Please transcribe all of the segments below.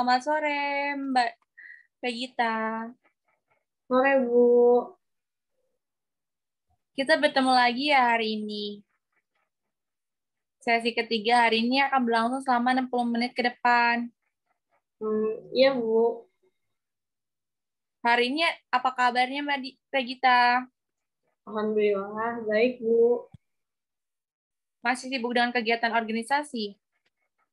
Selamat sore, Mbak Regita. Sore, Bu. Kita bertemu lagi ya hari ini. Sesi ketiga hari ini akan berlangsung selama 60 menit ke depan. Iya, Bu. Hari ini apa kabarnya Mbak Regita? Alhamdulillah, baik, Bu. Masih sibuk dengan kegiatan organisasi?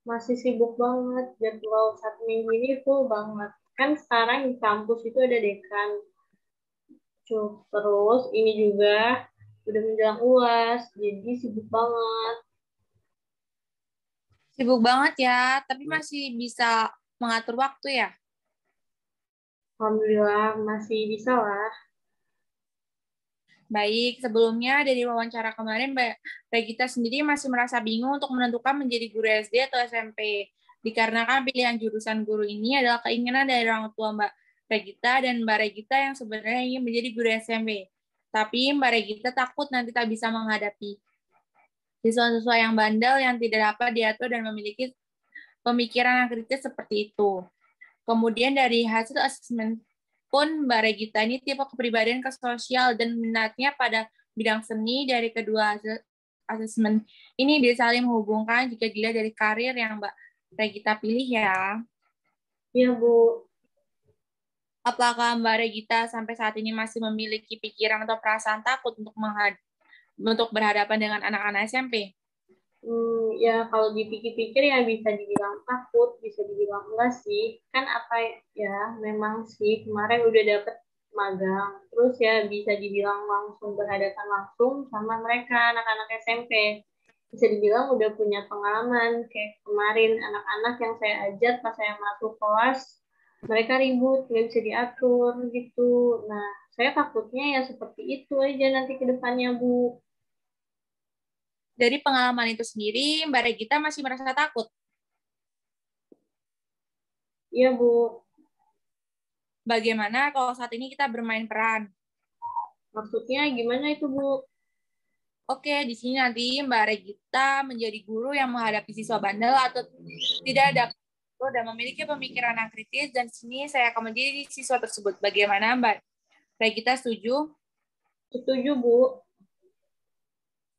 Masih sibuk banget. Jadwal 1 minggu ini full banget. Kan sekarang di kampus itu ada dekan. Terus ini juga udah menjelang UAS, jadi sibuk banget. Sibuk banget ya, tapi masih bisa mengatur waktu ya? Alhamdulillah, masih bisa lah. Baik, sebelumnya dari wawancara kemarin Mbak Regita sendiri masih merasa bingung untuk menentukan menjadi guru SD atau SMP. Dikarenakan pilihan jurusan guru ini adalah keinginan dari orang tua Mbak Regita dan Mbak Regita yang sebenarnya ingin menjadi guru SMP. Tapi Mbak Regita takut nanti tak bisa menghadapi siswa-siswa yang bandel yang tidak dapat diatur dan memiliki pemikiran yang kritis seperti itu. Kemudian dari hasil asesmen pun Mbak Regita ini tipe kepribadian ke sosial dan minatnya pada bidang seni. Dari kedua hasil asesmen ini bisa saling menghubungkan jika dilihat dari karir yang Mbak Regita pilih ya. Iya, Bu. Apakah Mbak Regita sampai saat ini masih memiliki pikiran atau perasaan takut untuk berhadapan dengan anak-anak SMP? Ya kalau dipikir-pikir ya bisa dibilang takut, bisa dibilang enggak sih. Kan apa ya, memang sih kemarin udah dapet magang. Terus ya bisa dibilang langsung berhadapan langsung sama mereka, anak-anak SMP. Bisa dibilang udah punya pengalaman. Kayak kemarin anak-anak yang saya ajar pas saya masuk kelas, mereka ribut, nggak bisa diatur gitu. Nah, saya takutnya ya seperti itu aja nanti ke depannya, Bu. Dari pengalaman itu sendiri, Mbak Regita masih merasa takut. Iya, Bu. Bagaimana kalau saat ini kita bermain peran? Maksudnya gimana itu, Bu? Oke, di sini nanti Mbak Regita menjadi guru yang menghadapi siswa bandel atau tidak ada dan memiliki pemikiran yang kritis, dan di sini saya akan menjadi siswa tersebut. Bagaimana Mbak Regita setuju? Setuju, Bu.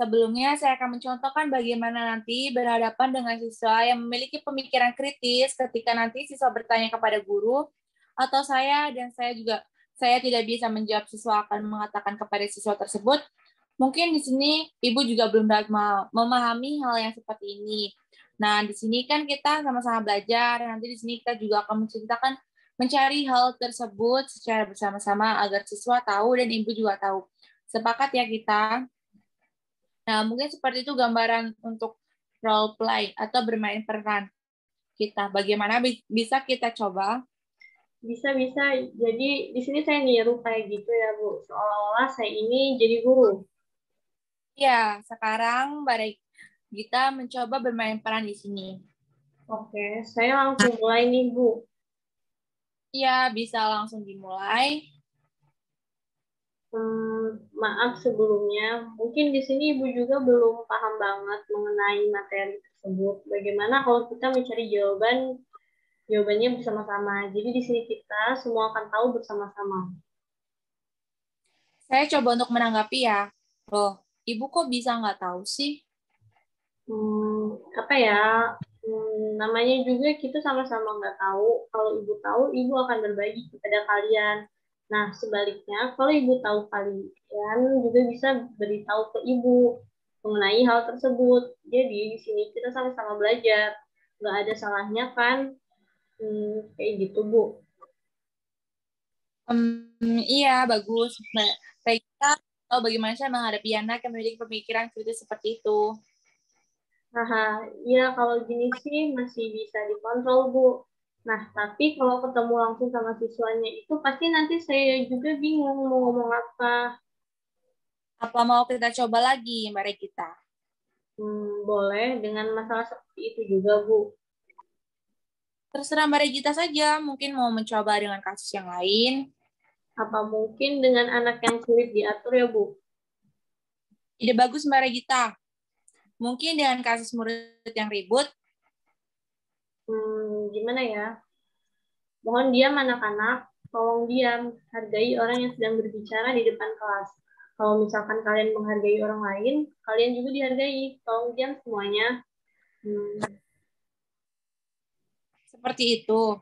Sebelumnya saya akan mencontohkan bagaimana nanti berhadapan dengan siswa yang memiliki pemikiran kritis ketika nanti siswa bertanya kepada guru atau saya tidak bisa menjawab, siswa akan mengatakan kepada siswa tersebut, mungkin di sini ibu juga belum dapat memahami hal yang seperti ini. Nah, di sini kan kita sama-sama belajar. Nanti di sini kita juga akan menceritakan mencari hal tersebut secara bersama-sama agar siswa tahu dan ibu juga tahu. Sepakat ya kita? Nah, mungkin seperti itu gambaran untuk role play atau bermain peran kita. Bagaimana bisa kita coba? Bisa-bisa. Jadi di sini saya niru kayak gitu ya, Bu. Seolah-olah saya ini jadi guru. Ya, sekarang Mbak Gita mencoba bermain peran di sini. Oke, saya langsung mulai nih, Bu. Ya, bisa langsung dimulai. Maaf sebelumnya, mungkin di sini Ibu juga belum paham banget mengenai materi tersebut. Bagaimana kalau kita mencari jawabannya bersama-sama. Jadi di sini kita semua akan tahu bersama-sama. Saya coba untuk menanggapi ya. Loh, Ibu kok bisa nggak tahu sih? Apa ya? Namanya juga kita sama-sama nggak tahu. Kalau ibu tahu, ibu akan berbagi kepada kalian. Nah, sebaliknya, kalau ibu tahu, kalian juga bisa beritahu ke ibu mengenai hal tersebut. Jadi di sini kita sama-sama belajar. Nggak ada salahnya kan? Kayak gitu, Bu. Iya, bagus. Mbak Gita tahu bagaimana saya menghadapi anak yang memiliki pemikiran kritis seperti itu. Haha, ya kalau gini sih masih bisa dikontrol, Bu. Nah, tapi kalau ketemu langsung sama siswanya itu pasti nanti saya juga bingung mau ngomong apa. Apa mau kita coba lagi, Mbak Regita? Boleh dengan masalah seperti itu juga, Bu. Terserah Mbak Regita saja, mungkin mau mencoba dengan kasus yang lain. Apa mungkin dengan anak yang sulit diatur ya, Bu? Ide bagus Mbak Regita. Mungkin dengan kasus murid yang ribut, Gimana ya? Mohon diam anak-anak, tolong diam, hargai orang yang sedang berbicara di depan kelas. Kalau misalkan kalian menghargai orang lain, kalian juga dihargai. Tolong diam semuanya. Seperti itu.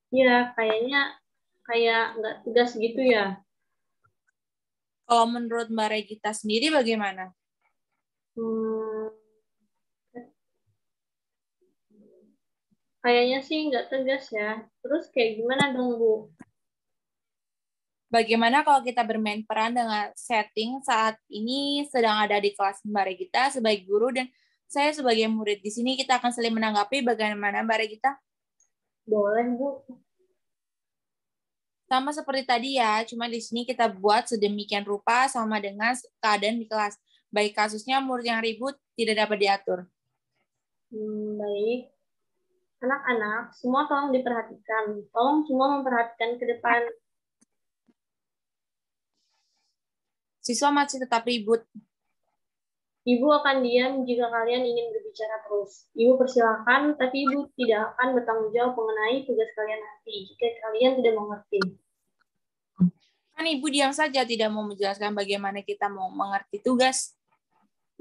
Ya, kayaknya kayak nggak tegas gitu ya. Kalau menurut Mbak Regita sendiri bagaimana? Hmm, kayaknya sih nggak tegas ya. Terus kayak gimana dong, Bu? Bagaimana kalau kita bermain peran dengan setting saat ini sedang ada di kelas Mbak Regita sebagai guru dan saya sebagai murid di sini, kita akan saling menanggapi bagaimana Mbak Regita? Boleh, Bu. Sama seperti tadi ya, cuma di sini kita buat sedemikian rupa sama dengan keadaan di kelas. Baik kasusnya murid yang ribut tidak dapat diatur. Baik. Anak-anak, semua tolong diperhatikan. Tolong semua memperhatikan ke depan. Siswa masih tetap ribut. Ibu akan diam jika kalian ingin berbicara terus. Ibu persilakan, tapi Ibu tidak akan bertanggung jawab mengenai tugas kalian nanti jika kalian tidak mengerti. Kan Ibu diam saja tidak mau menjelaskan bagaimana kita mau mengerti tugas.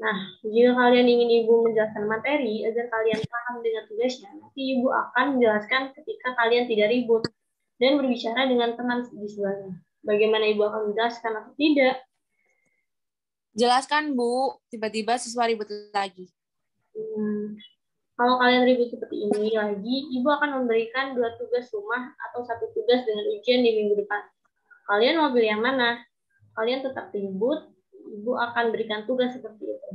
Nah, jika kalian ingin Ibu menjelaskan materi agar kalian paham dengan tugasnya, nanti Ibu akan menjelaskan ketika kalian tidak ribut dan berbicara dengan teman di sebelahnya. Bagaimana Ibu akan menjelaskan atau tidak? Jelaskan, Bu. Tiba-tiba siswa ribut lagi. Kalau kalian ribut seperti ini lagi, Ibu akan memberikan 2 tugas rumah atau 1 tugas dengan ujian di minggu depan. Kalian mau pilih yang mana? Kalian tetap ribut, Ibu akan berikan tugas seperti itu.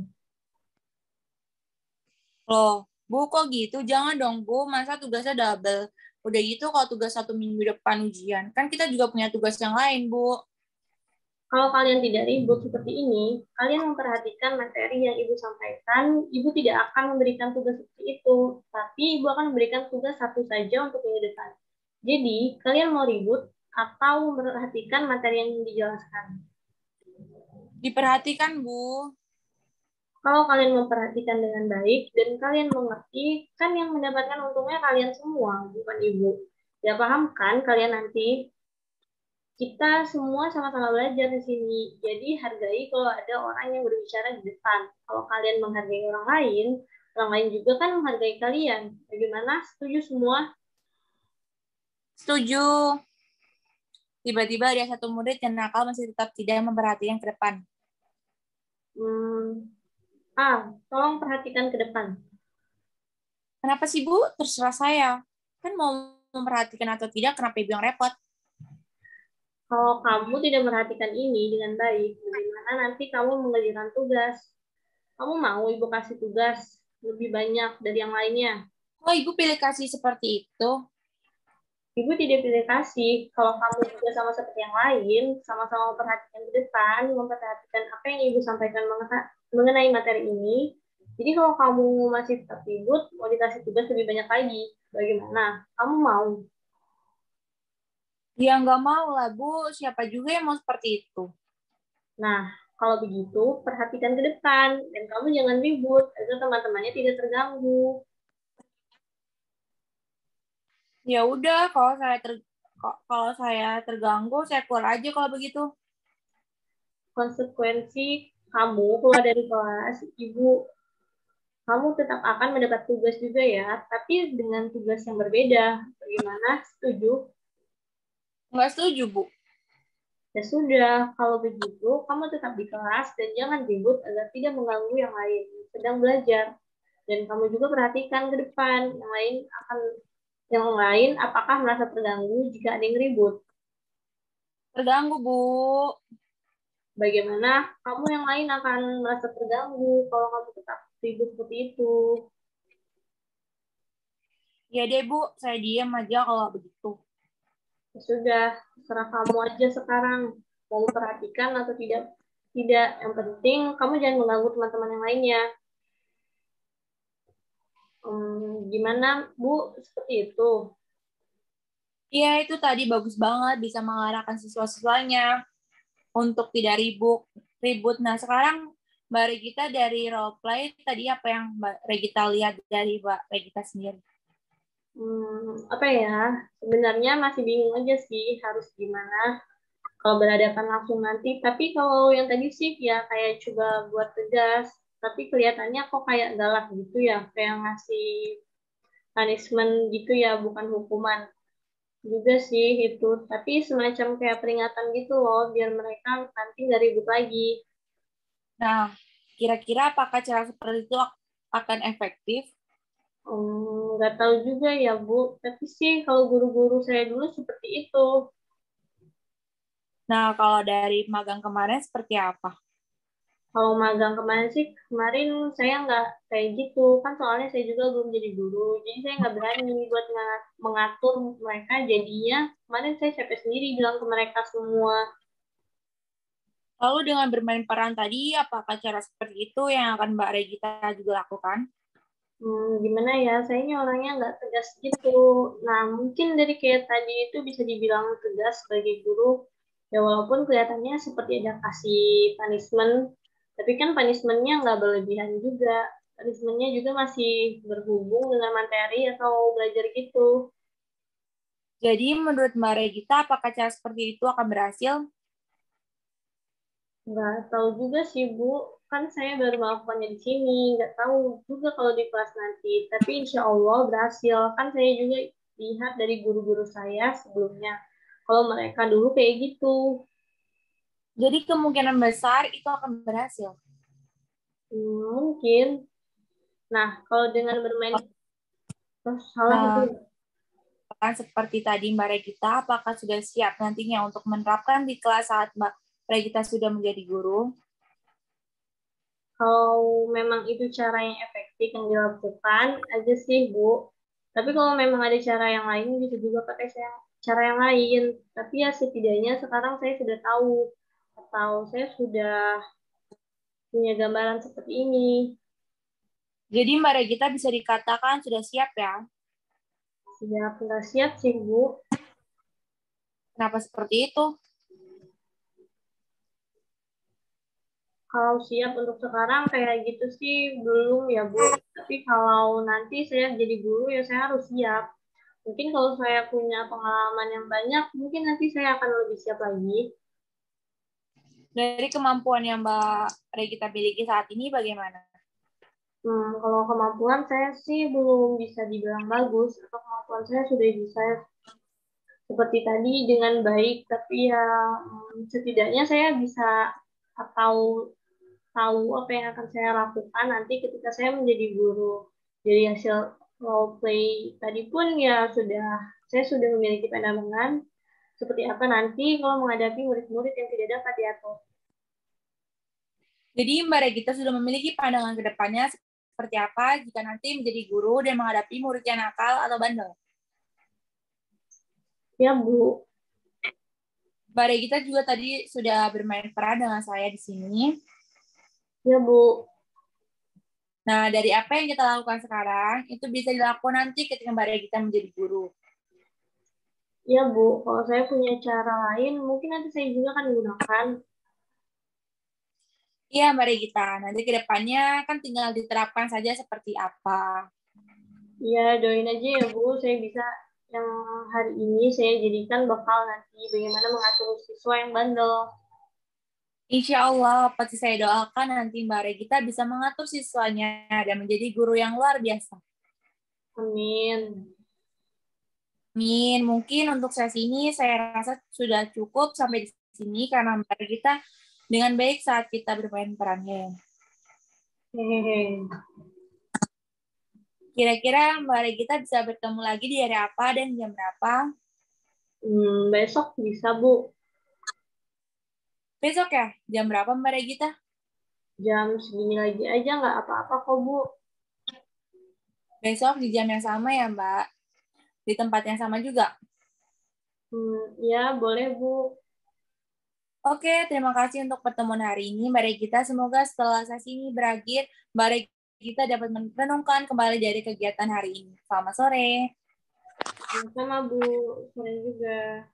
Loh, Bu, kok gitu? Jangan dong, Bu. Masa tugasnya double? Udah gitu kalau tugas 1 minggu depan ujian. Kan kita juga punya tugas yang lain, Bu. Kalau kalian tidak ribut seperti ini, kalian memperhatikan materi yang Ibu sampaikan, Ibu tidak akan memberikan tugas seperti itu, tapi Ibu akan memberikan tugas 1 saja untuk minggu depan. Jadi, kalian mau ribut atau memperhatikan materi yang dijelaskan? Diperhatikan, Bu. Kalau kalian memperhatikan dengan baik dan kalian mengerti, kan yang mendapatkan untungnya kalian semua, bukan Ibu. Ya paham kan kalian nanti? Kita semua sama-sama belajar di sini. Jadi hargai kalau ada orang yang berbicara di depan. Kalau kalian menghargai orang lain juga kan menghargai kalian. Bagaimana? Setuju semua? Setuju. Tiba-tiba ada satu murid yang nakal masih tetap tidak memperhatikan ke depan. Tolong perhatikan ke depan. Kenapa sih, Bu? Terserah saya. Kan mau memperhatikan atau tidak, kenapa Ibu yang repot? Kalau kamu tidak memperhatikan ini dengan baik, bagaimana nanti kamu mengerjakan tugas? Kamu mau Ibu kasih tugas lebih banyak dari yang lainnya? Oh, Ibu pilih kasih seperti itu? Ibu tidak pilih kasih. Kalau kamu juga sama seperti yang lain, sama-sama memperhatikan ke depan, memperhatikan apa yang Ibu sampaikan mengenai materi ini. Jadi kalau kamu masih tetap ribut, mau dikasih tugas lebih banyak lagi. Bagaimana? Kamu mau? Ya nggak mau lah, Bu. Siapa juga yang mau seperti itu? Nah, kalau begitu, perhatikan ke depan. Dan kamu jangan ribut, agar teman-temannya tidak terganggu. Ya udah, kalau saya terganggu, saya keluar aja kalau begitu. Konsekuensi kamu keluar dari kelas, Ibu, kamu tetap akan mendapat tugas juga ya, tapi dengan tugas yang berbeda. Bagaimana? Setuju? Nggak setuju, Bu. Ya sudah, kalau begitu kamu tetap di kelas dan jangan ribut agar tidak mengganggu yang lain sedang belajar. Dan kamu juga perhatikan ke depan, yang lain apakah merasa terganggu jika ada yang ribut. Terganggu, Bu. Bagaimana kamu yang lain akan merasa terganggu kalau kamu tetap ribut seperti itu. Ya deh, Bu. Saya diam aja kalau begitu. Ya sudah, terserah kamu aja sekarang mau memperhatikan atau tidak. Tidak, yang penting kamu jangan mengganggu teman-teman yang lainnya. Gimana, Bu? Seperti itu. Iya, itu tadi bagus banget bisa mengarahkan siswa-siswanya untuk tidak ribut. Nah, sekarang Mbak Regita dari role play, tadi apa yang Mbak Regita lihat dari Mbak Regita sendiri? Apa ya? Sebenarnya masih bingung aja sih harus gimana kalau berhadapan langsung nanti. Tapi kalau yang tadi sih ya kayak coba buat tegas. Tapi kelihatannya kok kayak galak gitu ya, kayak ngasih punishment gitu ya, bukan hukuman juga sih itu. Tapi semacam kayak peringatan gitu loh, biar mereka nanti nggak ribut lagi. Nah, kira-kira apakah cara seperti itu akan efektif? Nggak tahu juga ya Bu. Tapi sih kalau guru-guru saya dulu seperti itu. Nah, kalau dari magang kemarin seperti apa? Kalau magang kemarin sih, kemarin saya nggak kayak gitu. Kan soalnya saya juga belum jadi guru. Jadi saya nggak berani buat mengatur mereka. Jadinya kemarin saya capek sendiri bilang ke mereka semua. Lalu dengan bermain peran tadi, apakah cara seperti itu yang akan Mbak Regita juga lakukan? Gimana ya, saya ini orangnya nggak tegas gitu. Nah, mungkin dari kayak tadi itu bisa dibilang tegas sebagai guru. Ya walaupun kelihatannya seperti ada kasih punishment, tapi kan punishmentnya nggak berlebihan juga. Punishmentnya juga masih berhubung dengan materi atau belajar gitu. Jadi, menurut Mbak Regita, apakah cara seperti itu akan berhasil? Nggak tahu juga sih, Bu. Kan saya baru melakukannya di sini. Nggak tahu juga kalau di kelas nanti. Tapi insya Allah berhasil. Kan saya juga lihat dari guru-guru saya sebelumnya. Kalau mereka dulu kayak gitu. Jadi, kemungkinan besar itu akan berhasil. Mungkin. Nah, kalau dengan bermain salah itu. Nah, kan seperti tadi Mbak Regita, apakah sudah siap nantinya untuk menerapkan di kelas saat Mbak Regita sudah menjadi guru? Kalau memang itu cara yang efektif yang dilakukan aja sih, Bu. Tapi kalau memang ada cara yang lain, bisa juga pakai cara yang lain. Tapi ya setidaknya sekarang saya sudah tahu atau saya sudah punya gambaran seperti ini. Jadi Mbak Regita bisa dikatakan sudah siap ya. Sudah nggak siap sih, Bu. Kenapa seperti itu? Kalau siap untuk sekarang kayak gitu sih belum ya, Bu. Tapi kalau nanti saya jadi guru ya saya harus siap. Mungkin kalau saya punya pengalaman yang banyak, mungkin nanti saya akan lebih siap lagi. Dari kemampuan yang Mbak Regita miliki saat ini bagaimana? Kalau kemampuan saya sih belum bisa dibilang bagus, atau kemampuan saya sudah bisa seperti tadi dengan baik, tapi ya setidaknya saya bisa atau tahu apa yang akan saya lakukan nanti ketika saya menjadi guru. Dari hasil role play tadi pun ya saya sudah memiliki pandangan seperti apa nanti kalau menghadapi murid-murid yang tidak dapat diatur. Jadi Mbak Regita sudah memiliki pandangan ke depannya seperti apa jika nanti menjadi guru dan menghadapi murid yang nakal atau bandel. Ya, Bu. Mbak Regita juga tadi sudah bermain peran dengan saya di sini. Ya, Bu. Nah, dari apa yang kita lakukan sekarang, itu bisa dilakukan nanti ketika Mbak Regita menjadi guru. Ya, Bu. Kalau saya punya cara lain, mungkin nanti saya juga akan gunakan. Iya, Mbak Regita. Nanti ke depannya kan tinggal diterapkan saja seperti apa. Ya, doain aja ya, Bu. Saya bisa yang hari ini saya jadikan bekal nanti bagaimana mengatur siswa yang bandel. Insya Allah, pasti saya doakan nanti Mbak Regita bisa mengatur siswanya dan menjadi guru yang luar biasa. Amin. Min, mungkin untuk sesi ini saya rasa sudah cukup sampai di sini karena Mbak Regita dengan baik saat kita bermain perannya. Hehehe. Kira-kira Mbak Regita bisa bertemu lagi di hari apa dan jam berapa? Besok bisa, Bu. Besok ya? Jam berapa Mbak Regita? Jam segini lagi aja nggak apa-apa kok, Bu. Besok di jam yang sama ya Mbak? Di tempat yang sama juga? Ya, boleh, Bu. Oke, terima kasih untuk pertemuan hari ini, Mbak Regita. Semoga setelah sesi ini berakhir, Mbak Regita dapat merenungkan kembali dari kegiatan hari ini. Selamat sore. Sama, Bu. Sore juga.